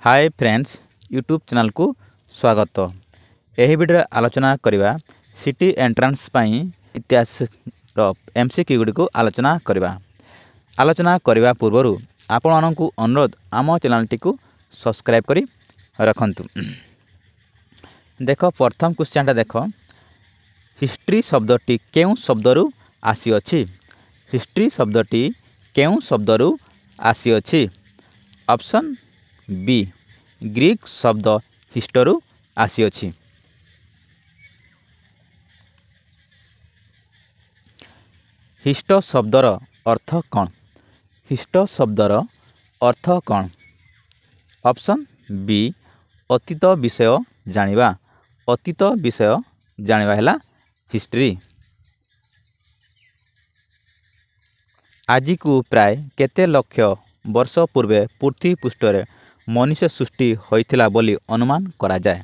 Hi friends YouTube channel को स्वागत। यही वीडियो आलोचना करवा सिटी एंट्रांस पाई इतिहास एमसीक्यू गुडी को आलोचना करने पूर्व आपण मानकु अनुरोध आम चैनल टी को सब्सक्राइब करी रखंतु। देख प्रथम क्वेश्चन देख, हिस्ट्री शब्दटी केउ शब्दरू आसीअछि? हिस्ट्री शब्दटी केउ शब्दरू आसीअछि? ऑप्शन बी, ग्रीक शब्द हिस्टरू आसीअछि। हिस्ट शब्दर अर्थ कौन? हिस्ट शब्दर अर्थ कौन? ऑप्शन बी, अतीत विषय जानिबा। अतीत विषय जानिबा हैला हिस्ट्री। आज को प्राय केते लक्ष वर्ष पूर्वे पृथ्वी पृष्ठरे मनुष्य सृष्टि होइथिला बोली अनुमान करा जाए।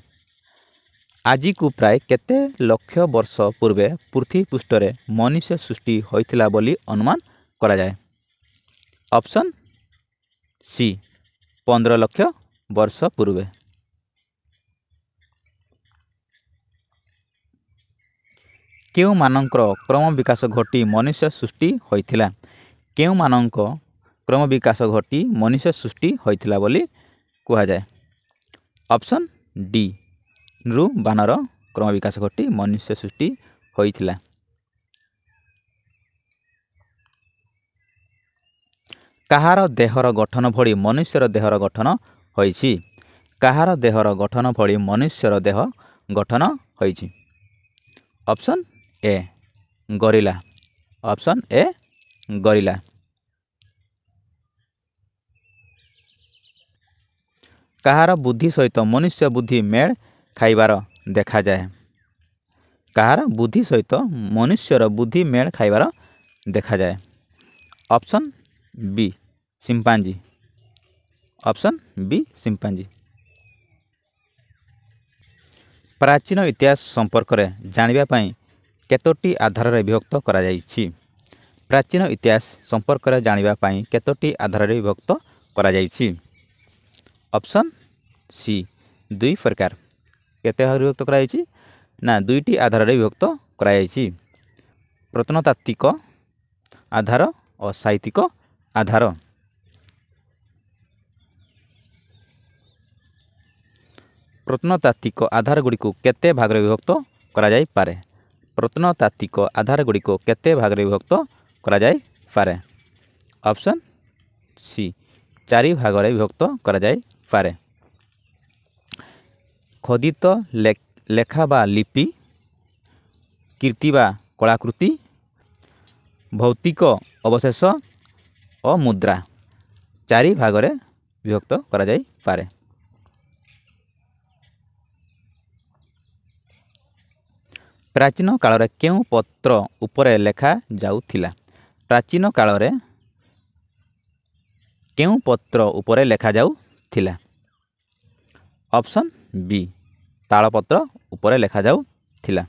आज को प्राय केते लक्ष वर्ष पूर्वे पृथ्वी पृष्ठरे मनुष्य सृष्टि होइथिला बोली अनुमान करा जाए। ऑप्शन सी, 15 लक्ष वर्ष पूर्वे। केउ मानकर क्रम विकास घटी मनुष्य सृष्टि होइथिला? केउ मानक क्रम विकास घटी मनुष्य सृष्टि होइथिला बोली कहा जाए। ऑप्शन डी, नृ बानर क्रम विकास घटी मनुष्य सृष्टि होइथिला। काहार देहर गठन भली मनुष्यर देहर गठन होइछि? काहार देहर गठन भली मनुष्यर देह गठन होइछि? Option A, गरिला। Option A, गरिला। काहार बुद्धि सहित मनुष्य बुद्धि मेल खाइबार देखा जाए? काहार बुद्धि सहित मनुष्यर बुद्धि मेल खाइबार देखा जाए? Option B, chimpanzee. Option B, chimpanzee. प्राचीन इतिहास संपर्क में जानिबा पई केतोटी आधार रे विभक्त करा जाइछि? प्राचीन इतिहास संपर्क में जानिबा पई केतोटी आधार रे विभक्त करा जाइछि? ऑप्शन सी, 2 प्रकार। केते भाग विभक्त करा जाइछि ना 2टी आधार रे विभक्त करा जाइछि। प्रत्नतात्विक आधार और साहित्यिक आधार। प्रत्नतात्विक आधार गुडी को केते भाग रे विभक्त करा जाई पारे? प्रत्नतात्विक आधार गुडी को केते भाग रे विभक्त करा जाई पारे? ऑप्शन सी, 4 भाग रे विभक्त करा जाई पारे। खोदित लेखा बा लिपि, कीर्ति बा कलाकृति, भौतिक अवशेष और मुद्रा 4 भाग रे विभक्त करा जाई पारे। प्राचीन काल रे केउ पत्र उपरे लेखा जाउथिला? प्राचीन काल रे केउ पत्र उपरे लेखा जाउथिला? ऑप्शन बी, तालपत्र उपरे लेखा जाउथिला।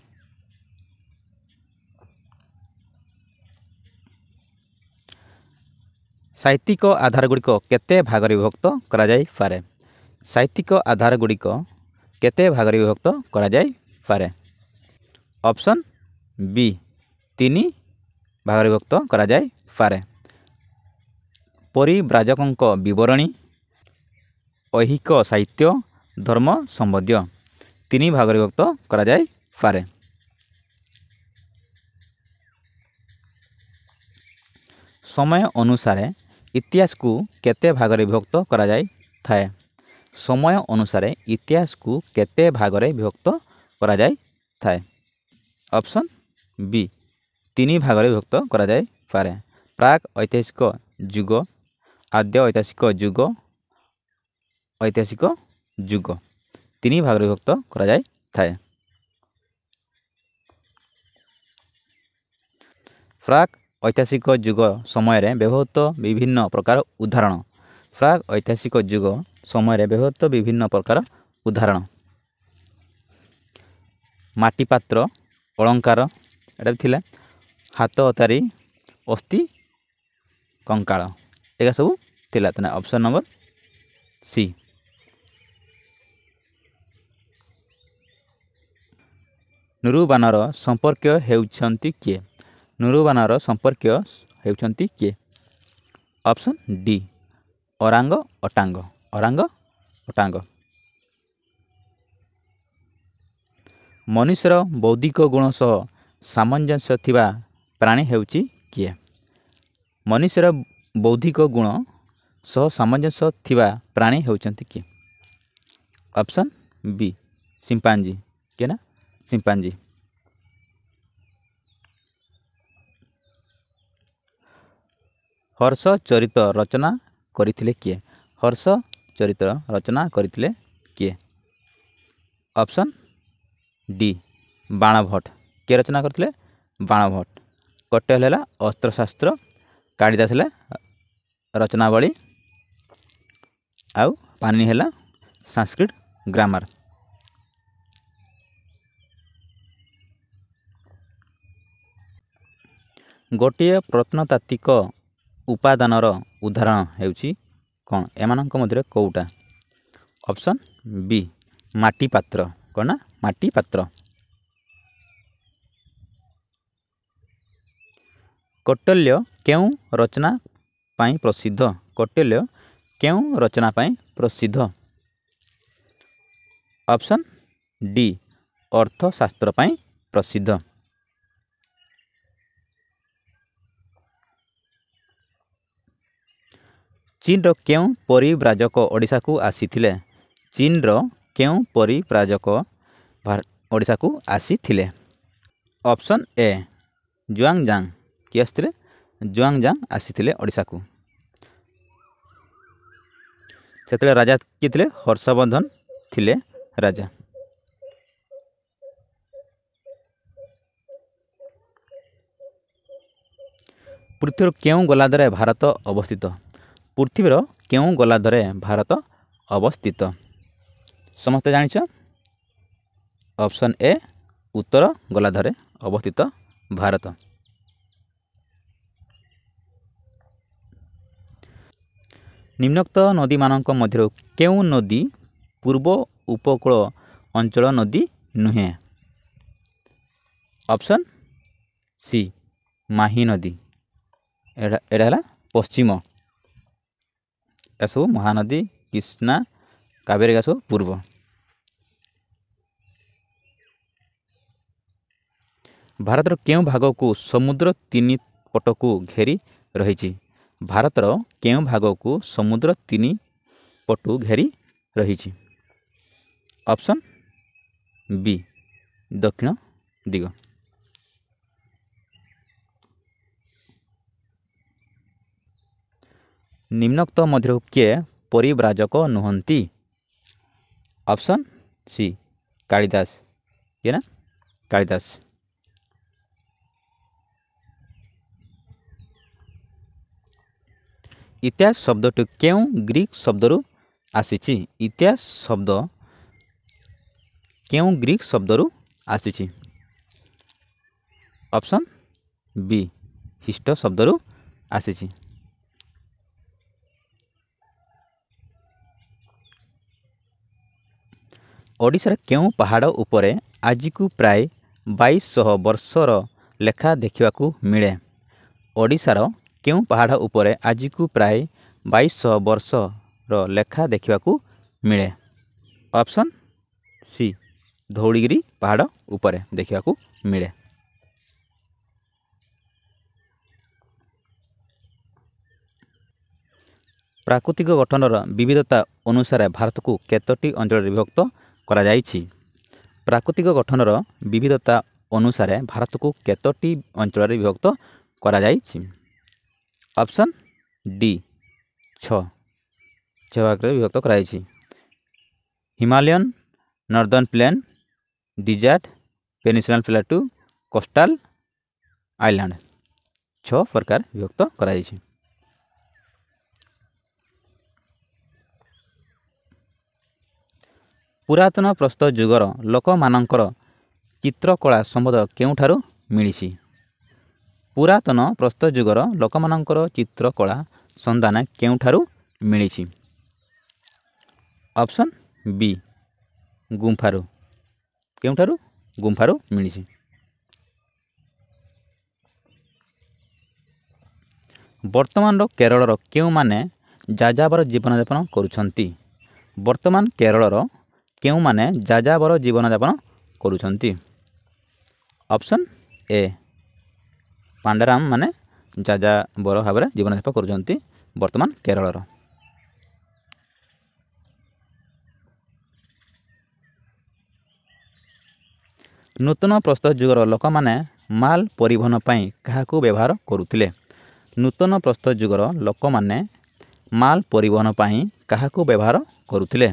साहित्यिक आधार गुड़िक केते भाग रे विभक्त करा जाई पारे? साहित्यिक आधार गुड़िक केते भाग रे विभक्त करा जाई पारे? ऑप्शन बी, 3 भाग रे विभक्त करा जाई पारे। परिव्राजकंक विवरणी, ऐहिक साहित्य, धर्म संबंधी 3 भाग रे विभक्त करा जाई पारे। समय अनुसार इतिहास को केते भाग रे विभक्त करा जाई थाए? समय अनुसार इतिहास को केते भाग रे विभक्त करा जाई थाए? ऑप्शन बी, 3 भाग रे विभक्त करा जाई पारे। प्राक ऐतिहासिक युग, आद्य ऐतिहासिक युग, ऐतिहासिक युग 3 भाग रे विभक्त करा जाई थाए। प्राक ऐतिहासिक युग समय रे व्यवहृत विभिन्न प्रकार उदाहरण। प्राक ऐतिहासिक युग समय रे व्यवहृत विभिन्न प्रकार उदाहरण। माटी पात्र, अलंकार एटा थिला, हाथ अतारी, अस्थि कंकाल एगा सब थिला। तने ऑप्शन नंबर सी। ନୁରୁବାନର ସମ୍ପର୍କୀୟ ହେଉଛନ୍ତି କିଏ? ନୁରୁବାନର ସମ୍ପର୍କୀୟ ହେଉଛନ୍ତି କିଏ? Option D orangutan. Orangutan. ମନୁଷ୍ୟର ବୌଦ୍ଧିକ ଗୁଣ ସହ ସାମଞ୍ଜସ୍ୟ ଥିବା ପ୍ରାଣୀ ହେଉଛି କିଏ? ମନୁଷ୍ୟର ବୌଦ୍ଧିକ ଗୁଣ ସହ ସାମଞ୍ଜସ୍ୟ ଥିବା ପ୍ରାଣୀ ହେଉଛନ୍ତି କିଏ? Option B chimpanzee. କିଏ ନା? ସିମ୍ପାଞ୍ଜି। ହର୍ଷ ଚରିତ ରଚନା କରିଥିଲେ କିଏ? ହର୍ଷ ଚରିତ ରଚନା କରିଥିଲେ କିଏ? Option D Banabhatta. କିଏ ରଚନା କରିଥିଲେ? ବାଣଭଟ୍ଟ। କଟ୍ୟାଲ ହେଲା ଅସ୍ତ୍ରଶାସ୍ତ୍ର, କାଳିଦାସ ହେଲା ରଚନାବଳୀ, ଆଉ ପାଣିନି ହେଲା ସାଂସ୍କ୍ରିଟ ଗ୍ରାମାର। ଗୋଟିଏ ପ୍ରତ୍ନତାତ୍ତ୍ୱିକ ଉପାଦାନର ଉଦାହରଣ ହେଉଛି କ'ଣ? ଏମାନଙ୍କ ମଧ୍ୟରେ କେଉଁଟା? ଅପସନ୍ ବି ମାଟି ପାତ୍ର। କ'ଣ ନା? ମାଟି ପାତ୍ର। କୌଟିଲ୍ୟ କେଉଁ ରଚନା ପାଇଁ ପ୍ରସିଦ୍ଧ? କୌଟିଲ୍ୟ କେଉଁ ରଚନା ପାଇଁ ପ୍ରସିଦ୍ଧ? ଅପସନ୍ ଡି ଅର୍ଥଶାସ୍ତ୍ର ପାଇଁ ପ୍ରସିଦ୍ଧ। ଚୀନର କେଉଁ ପରିବ୍ରାଜକ ଓଡ଼ିଶାକୁ ଆସିଥିଲେ? ଚୀନର କେଉଁ ପରିବ୍ରାଜକ ଓଡ଼ିଶାକୁ ଆସିଥିଲେ? Option A Xuanzang. କିଏ ଆସିଥିଲେ? ଜୁଆଂଜାଙ୍ଗ ଆସିଥିଲେ ଓଡ଼ିଶାକୁ। ସେତେବେଳେ ରାଜା କିଏ ଥିଲେ? ହର୍ଷବର୍ଦ୍ଧନ ଥିଲେ ରାଜା। ପୃଥିବୀର କେଉଁ ଗୋଲାର୍ଦ୍ଧରେ ଭାରତ ଅବସ୍ଥିତ? ପୃଥିବୀର କେଉଁ ଗୋଲାର୍ଦ୍ଧରେ ଭାରତ ଅବସ୍ଥିତ? ସମସ୍ତେ ଜାଣିଛ? ଅପସନ୍ ଏ ଉତ୍ତର ଗୋଲାର୍ଦ୍ଧରେ ଅବସ୍ଥିତ ଭାରତ। ନିମ୍ନୋକ୍ତ ନଦୀମାନଙ୍କ ମଧ୍ୟରୁ କେଉଁ ନଦୀ ପୂର୍ବ ଉପକୂଳ ଅଞ୍ଚଳ ନଦୀ ନୁହେଁ? ଅପସନ୍ ସି ମାହି ନଦୀ। ଏଇଟା ହେଲା ପଶ୍ଚିମ। ଏସବୁ ମହାନଦୀ, କୃଷ୍ଣା, କାବେରୀ ଏସବୁ ପୂର୍ବ। ଭାରତର କେଉଁ ଭାଗକୁ ସମୁଦ୍ର ତିନି ପଟକୁ ଘେରି ରହିଛି? ଭାରତର କେଉଁ ଭାଗକୁ ସମୁଦ୍ର ତିନି ପଟୁ ଘେରି ରହିଛି? ଅପସନ୍ ବି ଦକ୍ଷିଣ ଦିଗ। ନିମ୍ନୋକ୍ତ ମଧ୍ୟରୁ କିଏ ପରିବ୍ରାଜକ ନୁହନ୍ତି? Option C Kalidas. କିଏ ନା? କାଳିଦାସ। ଇତିହାସ ଶବ୍ଦଟି କେଉଁ ଗ୍ରୀକ୍ ଶବ୍ଦରୁ ଆସିଛି? ଇତିହାସ ଶବ୍ଦ କେଉଁ ଗ୍ରୀକ୍ ଶବ୍ଦରୁ ଆସିଛି? ଅପସନ୍ ବି ହିଷ୍ଟ ଶବ୍ଦରୁ ଆସିଛି। ଓଡ଼ିଶାର କେଉଁ ପାହାଡ଼ ଉପରେ ଆଜିକୁ ପ୍ରାୟ 2200 ବର୍ଷର ଲେଖା ଦେଖିବାକୁ ମିଳେ? ଓଡ଼ିଶାର କେଉଁ ପାହାଡ଼ ଉପରେ ଆଜିକୁ ପ୍ରାୟ 2200 ବର୍ଷର ଲେଖା ଦେଖିବାକୁ ମିଳେ? ଅପସନ୍ ସି ଧଉଳିଗିରି ପାହାଡ଼ ଉପରେ ଦେଖିବାକୁ ମିଳେ। ପ୍ରାକୃତିକ ଗଠନର ବିବିଧତା ଅନୁସାରେ ଭାରତକୁ କେତୋଟି ଅଞ୍ଚଳରେ ବିଭକ୍ତ କରାଯାଇଛି? ପ୍ରାକୃତିକ ଗଠନର ବିବିଧତା ଅନୁସାରେ ଭାରତକୁ କେତୋଟି ଅଞ୍ଚଳରେ ବିଭକ୍ତ କରାଯାଇଛି? ଅପସନ୍ ଡି 6 ଭାଗରେ ବିଭକ୍ତ କରାଯାଇଛି। Himalayan, northern plain, desert, peninsular plateau, coastal island 6 ପ୍ରକାର ବିଭକ୍ତ କରାଯାଇଛି। ପୁରାତନ ପ୍ରସ୍ତର ଯୁଗର ଲୋକମାନଙ୍କର ଚିତ୍ରକଳା ସମ୍ବନ୍ଧ କେଉଁଠାରୁ ମିଳିଛି? ପୁରାତନ ପ୍ରସ୍ତର ଯୁଗର ଲୋକମାନଙ୍କର ଚିତ୍ରକଳା ସନ୍ଧାନ କେଉଁଠାରୁ ମିଳିଛି? ଅପସନ୍ ବି ଗୁମ୍ଫାରୁ। କେଉଁଠାରୁ? ଗୁମ୍ଫାରୁ ମିଳିଛି। ବର୍ତ୍ତମାନର କେରଳର କେଉଁମାନେ ଯାଯାବର ଜୀବନଯାପନ କରୁଛନ୍ତି? ବର୍ତ୍ତମାନ କେରଳର କେଉଁମାନେ ଯାଯାବର ଜୀବନଯାପନ କରୁଛନ୍ତି? ଅପସନ୍ ଏ ପାଣ୍ଡାରାମ ମାନେ ଯାଯାବର ଭାବରେ ଜୀବନଯାପନ କରୁଛନ୍ତି ବର୍ତ୍ତମାନ କେରଳର। ନୂତନ ପ୍ରସ୍ତର ଯୁଗର ଲୋକମାନେ ମାଲ ପରିବହନ ପାଇଁ କାହାକୁ ବ୍ୟବହାର କରୁଥିଲେ? ନୂତନ ପ୍ରସ୍ତର ଯୁଗର ଲୋକମାନେ ମାଲ ପରିବହନ ପାଇଁ କାହାକୁ ବ୍ୟବହାର କରୁଥିଲେ?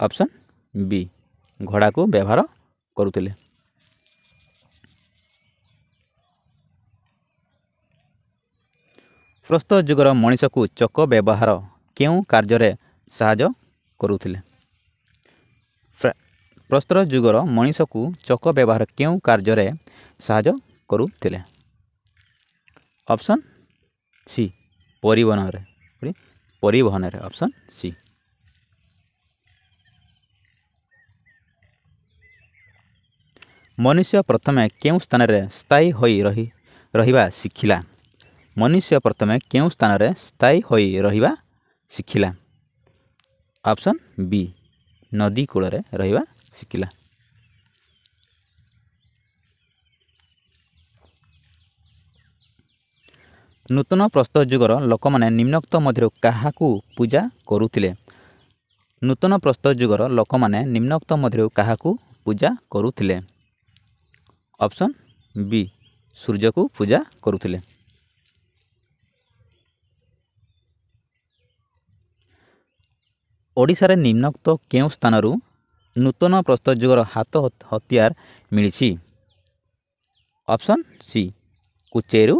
ଅପସନ୍ ବି ଘୋଡ଼ାକୁ ବ୍ୟବହାର କରୁଥିଲେ। ପ୍ରସ୍ତର ଯୁଗର ମଣିଷକୁ ଚକ ବ୍ୟବହାର କେଉଁ କାର୍ଯ୍ୟରେ ସାହାଯ୍ୟ କରୁଥିଲେ? ପ୍ରସ୍ତର ଯୁଗର ମଣିଷକୁ ଚକ ବ୍ୟବହାର କେଉଁ କାର୍ଯ୍ୟରେ ସାହାଯ୍ୟ କରୁଥିଲେ? ଅପସନ୍ ସି ପରିବହନରେ ଅପସନ୍ ସି। ମନୁଷ୍ୟ ପ୍ରଥମେ କେଉଁ ସ୍ଥାନରେ ସ୍ଥାୟୀ ହୋଇ ରହିବା ଶିଖିଲା? ମନୁଷ୍ୟ ପ୍ରଥମେ କେଉଁ ସ୍ଥାନରେ ସ୍ଥାୟୀ ହୋଇ ରହିବା ଶିଖିଲା? ଅପସନ୍ ବି ନଦୀ କୂଳରେ ରହିବା ଶିଖିଲା। ନୂତନ ପ୍ରସ୍ତର ଯୁଗର ଲୋକମାନେ ନିମ୍ନୋକ୍ତ ମଧ୍ୟରୁ କାହାକୁ ପୂଜା କରୁଥିଲେ? ନୂତନ ପ୍ରସ୍ତର ଯୁଗର ଲୋକମାନେ ନିମ୍ନୋକ୍ତ ମଧ୍ୟରୁ କାହାକୁ ପୂଜା କରୁଥିଲେ? ଅପସନ୍ ବି ସୂର୍ଯ୍ୟକୁ ପୂଜା କରୁଥିଲେ। ଓଡ଼ିଶାରେ ନିମ୍ନୋକ୍ତ କେଉଁ ସ୍ଥାନରୁ ନୂତନ ପ୍ରସ୍ତର ଯୁଗର ହାତ ହତିଆର ମିଳିଛି? ଅପସନ୍ ସି କୁଚେଇରୁ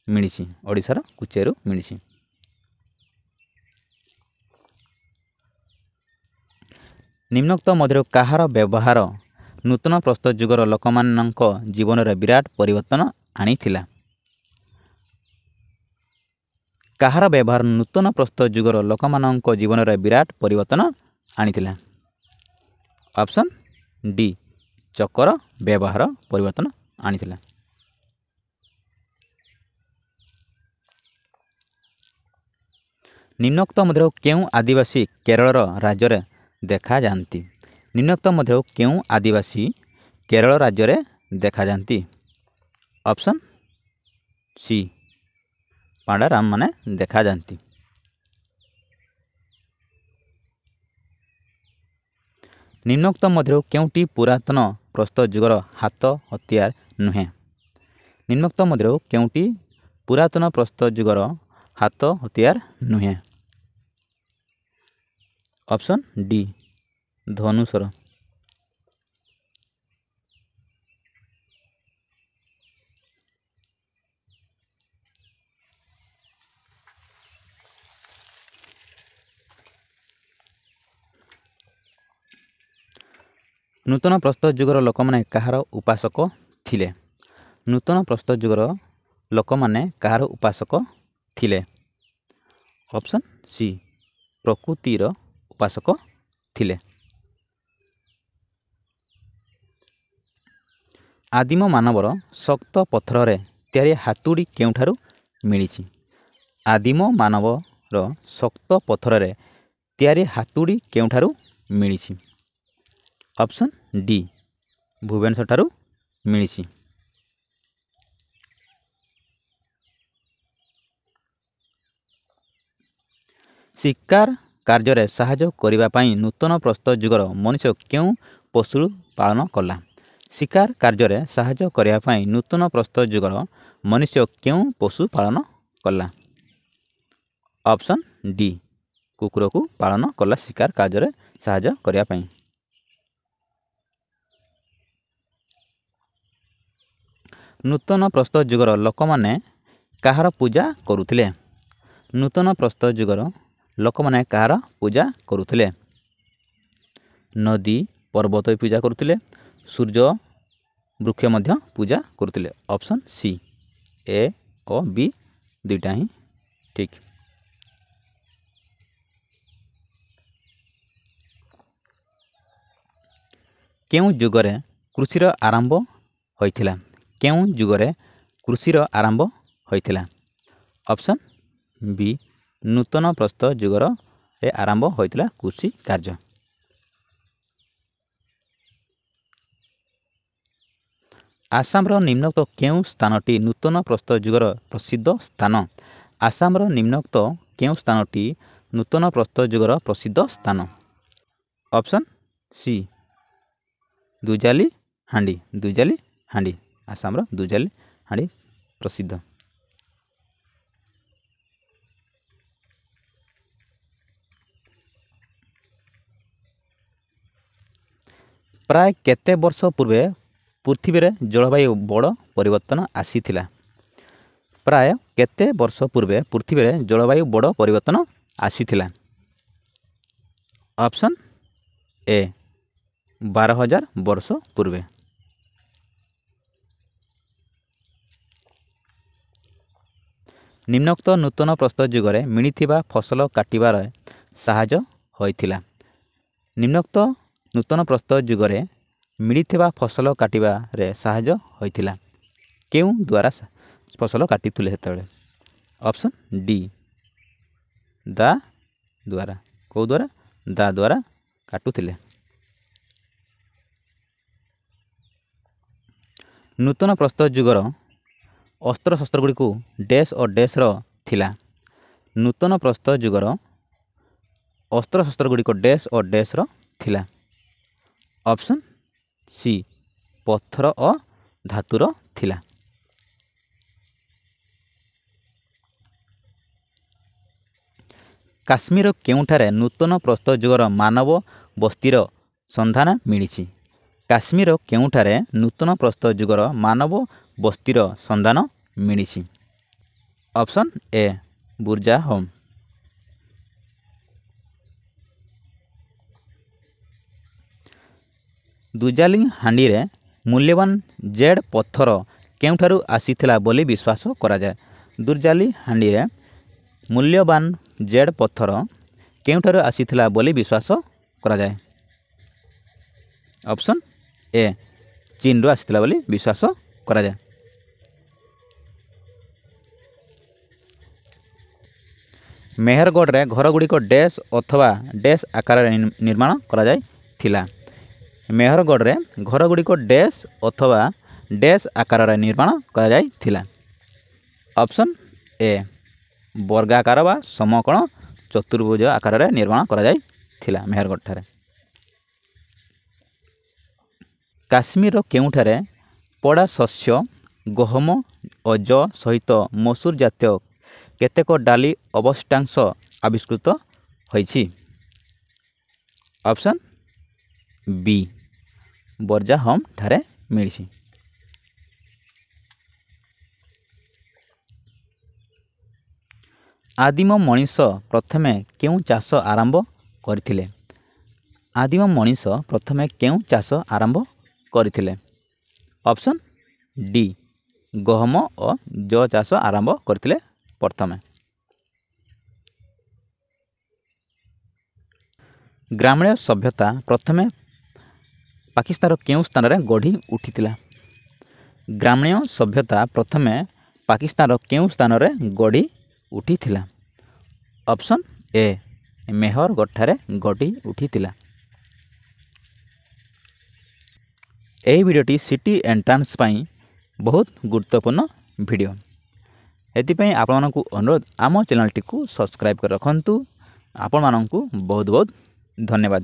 ମିଳିଛି। ଓଡ଼ିଶାର କୁଚେଇରୁ ମିଳିଛି। ନିମ୍ନୋକ୍ତ ମଧ୍ୟରୁ କାହାର ବ୍ୟବହାର ନୂତନ ପ୍ରସ୍ତର ଯୁଗର ଲୋକମାନଙ୍କ ଜୀବନରେ ବିରାଟ ପରିବର୍ତ୍ତନ ଆଣିଥିଲା? କାହାର ବ୍ୟବହାର ନୂତନ ପ୍ରସ୍ତର ଯୁଗର ଲୋକମାନଙ୍କ ଜୀବନରେ ବିରାଟ ପରିବର୍ତ୍ତନ ଆଣିଥିଲା? ଅପସନ୍ ଡି ଚକର ବ୍ୟବହାର ପରିବର୍ତ୍ତନ ଆଣିଥିଲା। ନିମ୍ନୋକ୍ତ ମଧ୍ୟରୁ କେଉଁ ଆଦିବାସୀ କେରଳର ରାଜ୍ୟରେ ଦେଖାଯାଆନ୍ତି? ନିମ୍ନୋକ୍ତ ମଧ୍ୟରୁ କେଉଁ ଆଦିବାସୀ କେରଳ ରାଜ୍ୟରେ ଦେଖାଯାଆନ୍ତି? ଅପସନ୍ ସି ପାଣ୍ଡାରାମ ମାନେ ଦେଖାଯାଆନ୍ତି। ନିମ୍ନୋକ୍ତ ମଧ୍ୟରୁ କେଉଁଟି ପୁରାତନ ପ୍ରସ୍ତର ଯୁଗର ହାତ ହତିଆର ନୁହେଁ? ନିମ୍ନୋକ୍ତ ମଧ୍ୟରୁ କେଉଁଟି ପୁରାତନ ପ୍ରସ୍ତର ଯୁଗର ହାତ ହତିଆର ନୁହେଁ? ଅପସନ୍ ଡି ଧନୁଶର। ନୂତନ ପ୍ରସ୍ତର ଯୁଗର ଲୋକମାନେ କାହାର ଉପାସକ ଥିଲେ? ନୂତନ ପ୍ରସ୍ତର ଯୁଗର ଲୋକମାନେ କାହାର ଉପାସକ ଥିଲେ? ଅପସନ୍ ସି ପ୍ରକୃତିର ଉପାସକ ଥିଲେ। ଆଦିମ ମାନବର ଶକ୍ତ ପଥରରେ ତିଆରି ହାତୁଡ଼ି କେଉଁଠାରୁ ମିଳିଛି? ଆଦିମ ମାନବର ଶକ୍ତ ପଥରରେ ତିଆରି ହାତୁଡ଼ି କେଉଁଠାରୁ ମିଳିଛି? ଅପସନ୍ ଡି ଭୁବନେଶ୍ୱରଠାରୁ ମିଳିଛି। ଶିକାର କାର୍ଯ୍ୟରେ ସାହାଯ୍ୟ କରିବା ପାଇଁ ନୂତନ ପ୍ରସ୍ତର ଯୁଗର ମଣିଷ କେଉଁ ପଶୁ ପାଳନ କଲା? ଶିକାର କାର୍ଯ୍ୟରେ ସାହାଯ୍ୟ କରିବା ପାଇଁ ନୂତନ ପ୍ରସ୍ତର ଯୁଗର ମନୁଷ୍ୟ କେଉଁ ପଶୁ ପାଳନ କଲା? ଅପସନ୍ ଡି କୁକୁରକୁ ପାଳନ କଲା ଶିକାର କାର୍ଯ୍ୟରେ ସାହାଯ୍ୟ କରିବା ପାଇଁ। ନୂତନ ପ୍ରସ୍ତର ଯୁଗର ଲୋକମାନେ କାହାର ପୂଜା କରୁଥିଲେ? ନୂତନ ପ୍ରସ୍ତର ଯୁଗର ଲୋକମାନେ କାହାର ପୂଜା କରୁଥିଲେ? ନଦୀ ପର୍ବତ ପୂଜା କରୁଥିଲେ। ସୂର୍ଯ୍ୟ ବୃକ୍ଷ ମଧ୍ୟ ପୂଜା କରୁଥିଲେ। ଅପସନ୍ ସି ଏ ଓ ବି ଦୁଇଟା ହିଁ ଠିକ୍। କେଉଁ ଯୁଗରେ କୃଷିର ଆରମ୍ଭ ହୋଇଥିଲା? କେଉଁ ଯୁଗରେ କୃଷିର ଆରମ୍ଭ ହୋଇଥିଲା? ଅପସନ୍ ବି ନୂତନ ପ୍ରସ୍ତର ଯୁଗରେ ଆରମ୍ଭ ହୋଇଥିଲା କୃଷି କାର୍ଯ୍ୟ। ଆସାମର ନିମ୍ନୋକ୍ତ କେଉଁ ସ୍ଥାନଟି ନୂତନ ପ୍ରସ୍ତର ଯୁଗର ପ୍ରସିଦ୍ଧ ସ୍ଥାନ? ଆସାମର ନିମ୍ନୋକ୍ତ କେଉଁ ସ୍ଥାନଟି ନୂତନ ପ୍ରସ୍ତର ଯୁଗର ପ୍ରସିଦ୍ଧ ସ୍ଥାନ? ଅପସନ୍ ସି ଦୁଜାଲି ହାଣ୍ଡି। ଦୁଜାଲି ହାଣ୍ଡି ଆସାମର ଦୁଜାଲି ହାଣ୍ଡି ପ୍ରସିଦ୍ଧ। ପ୍ରାୟ କେତେ ବର୍ଷ ପୂର୍ବେ ପୃଥିବୀରେ ଜଳବାୟୁ ବଡ଼ ପରିବର୍ତ୍ତନ ଆସିଥିଲା? ପ୍ରାୟ କେତେ ବର୍ଷ ପୂର୍ବେ ପୃଥିବୀରେ ଜଳବାୟୁ ବଡ଼ ପରିବର୍ତ୍ତନ ଆସିଥିଲା? ଅପସନ୍ ଏ 12,000 ବର୍ଷ ପୂର୍ବେ। ନିମ୍ନୋକ୍ତ ନୂତନ ପ୍ରସ୍ତର ଯୁଗରେ ମିଳିଥିବା ଫସଲ କାଟିବାରେ ସାହାଯ୍ୟ ହୋଇଥିଲା? ନିମ୍ନୋକ୍ତ ନୂତନ ପ୍ରସ୍ତର ଯୁଗରେ ମିଳିଥିବା ଫସଲ କାଟିବାରେ ସାହାଯ୍ୟ ହୋଇଥିଲା? କେଉଁ ଦ୍ୱାରା ଫସଲ କାଟିଥିଲେ ସେତେବେଳେ? ଅପସନ୍ ଡି ଦା ଦ୍ୱାରା। କେଉଁ ଦ୍ୱାରା? ଦା ଦ୍ୱାରା କାଟୁଥିଲେ। ନୂତନ ପ୍ରସ୍ତର ଯୁଗର ଅସ୍ତ୍ରଶସ୍ତ୍ରଗୁଡ଼ିକୁ ଡ୍ୟାସ୍ ଓ ଡ୍ୟାସ୍ର ଥିଲା? ନୂତନ ପ୍ରସ୍ତର ଯୁଗର ଅସ୍ତ୍ରଶସ୍ତ୍ରଗୁଡ଼ିକ ଡ୍ୟାସ୍ ଓ ଡ୍ୟାସ୍ର ଥିଲା? ଅପସନ୍ ସି ପଥର ଓ ଧାତୁର ଥିଲା। କାଶ୍ମୀର କେଉଁଠାରେ ନୂତନ ପ୍ରସ୍ତର ଯୁଗର ମାନବ ବସ୍ତିର ସନ୍ଧାନ ମିଳିଛି? କାଶ୍ମୀର କେଉଁଠାରେ ନୂତନ ପ୍ରସ୍ତର ଯୁଗର ମାନବ ବସ୍ତିର ସନ୍ଧାନ ମିଳିଛି? Option A Burzahom. ଦୁଜାଲି ହାଣ୍ଡିରେ ମୂଲ୍ୟବାନ ଜେଡ୍ ପଥର କେଉଁଠାରୁ ଆସିଥିଲା ବୋଲି ବିଶ୍ୱାସ କରାଯାଏ? ଦୁଜାଲି ହାଣ୍ଡିରେ ମୂଲ୍ୟବାନ ଜେଡ୍ ପଥର କେଉଁଠାରୁ ଆସିଥିଲା ବୋଲି ବିଶ୍ୱାସ କରାଯାଏ? ଅପସନ୍ ଏ ଚୀନରୁ ଆସିଥିଲା ବୋଲି ବିଶ୍ୱାସ କରାଯାଏ। ମେହେରଗଡ଼ରେ ଘରଗୁଡ଼ିକ ଡ୍ୟାସ୍ ଅଥବା ଡ୍ୟାସ୍ ଆକାରରେ ନିର୍ମାଣ କରାଯାଇଥିଲା? ମେହେରଗଡ଼ରେ ଘରଗୁଡ଼ିକ ଡ୍ୟାସ୍ ଅଥବା ଡ୍ୟାସ୍ ଆକାରରେ ନିର୍ମାଣ କରାଯାଇଥିଲା? ଅପସନ୍ ଏ ବର୍ଗାକାର ବା ସମକୋଣ ଚତୁର୍ଭୁଜ ଆକାରରେ ନିର୍ମାଣ କରାଯାଇଥିଲା ମେହେରଗଡ଼ଠାରେ। କାଶ୍ମୀରର କେଉଁଠାରେ ପଡ଼ା ଶସ୍ୟ ଗହମ ଓ ଯଅ ସହିତ ମସୁର ଜାତୀୟ କେତେକ ଡାଲି ଅବଶିଷ୍ଟାଂଶ ଆବିଷ୍କୃତ ହୋଇଛି? ଅପସନ୍ ବି ବର୍ଜା ହୋମ୍ ଠାରେ ମିଳିଛି। ଆଦିମ ମଣିଷ ପ୍ରଥମେ କେଉଁ ଚାଷ ଆରମ୍ଭ କରିଥିଲେ? ଆଦିମ ମଣିଷ ପ୍ରଥମେ କେଉଁ ଚାଷ ଆରମ୍ଭ କରିଥିଲେ? ଅପସନ୍ ଡି ଗହମ ଓ ଯଅ ଚାଷ ଆରମ୍ଭ କରିଥିଲେ ପ୍ରଥମେ। ଗ୍ରାମୀଣ ସଭ୍ୟତା ପ୍ରଥମେ ପାକିସ୍ତାନର କେଉଁ ସ୍ଥାନରେ ଗଢ଼ି ଉଠିଥିଲା? ଗ୍ରାମୀଣ ସଭ୍ୟତା ପ୍ରଥମେ ପାକିସ୍ତାନର କେଉଁ ସ୍ଥାନରେ ଗଢ଼ି ଉଠିଥିଲା? ଅପସନ୍ ଏ ମେହେରଗଡ଼ଠାରେ ଗଢ଼ି ଉଠିଥିଲା। ଏହି ଭିଡ଼ିଓଟି ସିଟି ଏଣ୍ଟ୍ରାନ୍ସ ପାଇଁ ବହୁତ ଗୁରୁତ୍ୱପୂର୍ଣ୍ଣ ଭିଡ଼ିଓ। ଏଥିପାଇଁ ଆପଣମାନଙ୍କୁ ଅନୁରୋଧ ଆମ ଚ୍ୟାନେଲଟିକୁ ସବସ୍କ୍ରାଇବ୍ କରି ରଖନ୍ତୁ। ଆପଣମାନଙ୍କୁ ବହୁତ ବହୁତ ଧନ୍ୟବାଦ।